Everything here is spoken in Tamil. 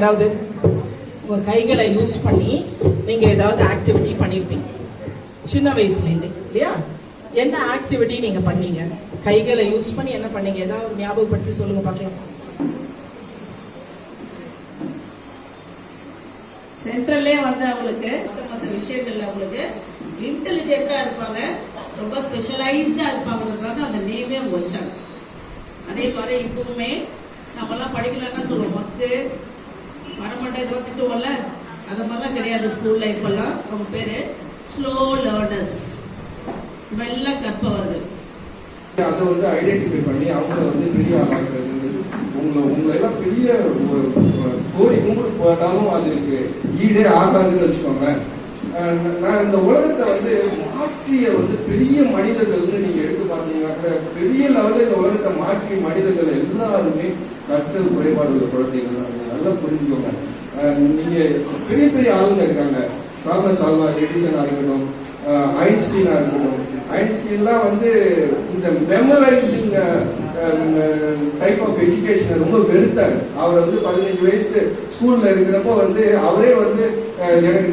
யாராவது உங்க கைகளை யூஸ் பண்ணி நீங்க ஏதாவது ஆக்டிவிட்டி பண்ணிருப்பீங்க சின்ன வயசுல இருந்து இல்லையா? என்ன ஆக்டிவிட்டி நீங்க பண்ணீங்க? கைகளை யூஸ் பண்ணி என்ன பண்ணீங்க? ஏதாவது ஞாபகப்படுத்தி சொல்லுங்க பார்க்கலாம். சென்ட்ரல்லே வந்து அவங்களுக்கு மற்ற விஷயங்கள்ல அவங்களுக்கு இன்டெலிஜென்டா இருப்பாங்க, ரொம்ப ஸ்பெஷலைஸ்டா இருப்பாங்கிறதுக்காக அந்த நேமே அவங்க வச்சாங்க. அதே மாதிரி இப்பவுமே நம்மலாம் படிக்கலன்னா சொல்லுவோம், மக்கு வரமாட்டேன் இதெல்லாம் திட்டுவோம்ல, அந்த மாதிரிலாம் கிடையாது. ஸ்கூல் லைஃப் எல்லாம் அவங்க பேரு ஸ்லோ லேர்னர்ஸ், மெல்ல கற்பவர்கள். அதை வந்து ஐடென்டிஃபை பண்ணி அவங்கள வந்து பெரிய ஆளாக்குறது, உங்களை எல்லாம் பெரிய கோடி கும்பிட்டு போட்டாலும் அதுக்கு ஈடே ஆகாதுன்னு வச்சுக்கோங்க. நான் இந்த உலகத்தை வந்து மாற்றிய வந்து பெரிய மனிதர்கள்னு நீங்க எடுத்து பார்த்தீங்கன்னா பெரிய லெவலில் இந்த உலகத்தை மாற்றிய மனிதர்கள் எல்லாருமே கற்றல் குறைபாடுள்ள குழந்தைகள். நல்லா புரிஞ்சுக்கோங்க. நீங்க பெரிய பெரிய ஆளுங்க இருக்காங்க, தாமஸ் ஆல்வா எடிசனா இருக்கட்டும், ஐன்ஸ்டீனா இருக்கட்டும். ஐன்ஸ்டீன்லாம் வந்து இந்த மெமரைசிங் டைப் ஆஃப் எஜுகேஷனை ரொம்ப வெறுத்தாரு. அவர் வந்து 15 வயசு ஸ்கூல்ல இருக்கிறப்போ வந்து அவரே வந்து எனக்கு